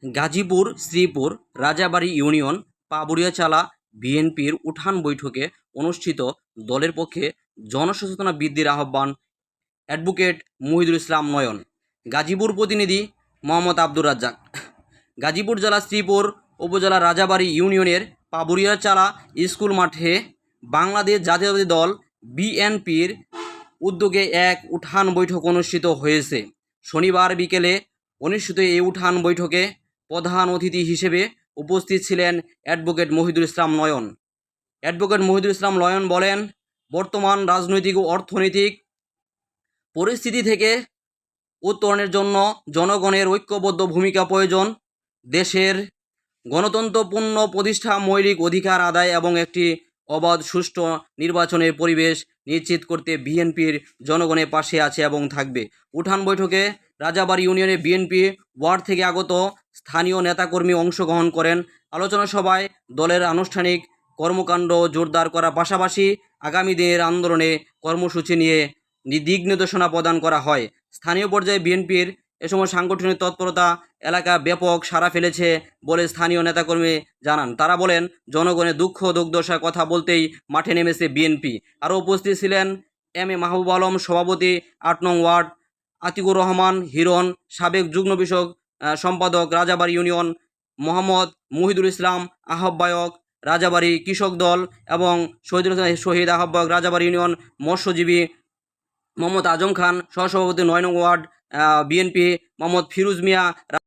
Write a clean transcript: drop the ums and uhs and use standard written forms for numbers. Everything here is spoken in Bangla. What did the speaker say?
গাজীপুর শ্রীপুর রাজাবাড়ী ইউনিয়ন পাবুড়িয়াচালা বিএনপির উঠান বৈঠকে অনুষ্ঠিত দলের পক্ষে জনসচেতনতা বৃদ্ধির আহ্বান অ্যাডভোকেট মহিদুল ইসলাম নয়ন। গাজীপুর প্রতিনিধি মোহাম্মদ আব্দুর রাজ্জাক। গাজীপুর জেলা শ্রীপুর উপজেলা রাজাবাড়ী ইউনিয়নের পাবুড়িয়াচালা স্কুল মাঠে বাংলাদেশ জাতীয়তাবাদী দল বিএনপির উদ্যোগে এক উঠান বৈঠক অনুষ্ঠিত হয়েছে। শনিবার বিকেলে অনুষ্ঠিত এই উঠান বৈঠকে প্রধান অতিথি হিসেবে উপস্থিত ছিলেন অ্যাডভোকেট মহিদুল ইসলাম নয়ন। অ্যাডভোকেট মহিদুল ইসলাম নয়ন বলেন, বর্তমান রাজনৈতিক ও অর্থনৈতিক পরিস্থিতি থেকে উত্তরণের জন্য জনগণের ঐক্যবদ্ধ ভূমিকা প্রয়োজন। দেশের গণতন্ত্রপূর্ণ প্রতিষ্ঠা, মৌলিক অধিকার আদায় এবং একটি অবাধ সুষ্ঠু নির্বাচনের পরিবেশ নিশ্চিত করতে বিএনপির জনগণের পাশে আছে এবং থাকবে। উঠান বৈঠকে রাজাবাড়ী ইউনিয়নে বিএনপি ওয়ার্ড থেকে আগত স্থানীয় নেতাকর্মী অংশগ্রহণ করেন। আলোচনা সভায় দলের আনুষ্ঠানিক কর্মকাণ্ড জোরদার করার পাশাপাশি আগামী দিনের আন্দোলনে কর্মসূচি নিয়ে দিক নির্দেশনা প্রদান করা হয়। স্থানীয় পর্যায়ে বিএনপির এ সময় সাংগঠনিক তৎপরতা এলাকা ব্যাপক সাড়া ফেলেছে বলে স্থানীয় নেতাকর্মী জানান। তারা বলেন, জনগণের দুঃখ দুর্দশার কথা বলতেই মাঠে নেমেছে বিএনপি। আরও উপস্থিত ছিলেন এম এ মাহবুব আলম সভাপতি ৮ নং ওয়ার্ড, আতিকুর রহমান হিরণ সাবেক যুগ্ম বিষয়ক সম্পাদক রাজাবাড়ী ইউনিয়ন, মোহাম্মদ মহিদুল ইসলাম আহ্বায়ক রাজাবাড়ী কৃষক দল এবং শহীদ আহ্বায়ক রাজাবাড়ী ইউনিয়ন মৎস্যজীবী, মোহাম্মদ আজম খান সহসভাপতি ৯ নং ওয়ার্ড বিএনপি, মোহাম্মদ ফিরোজ মিয়া।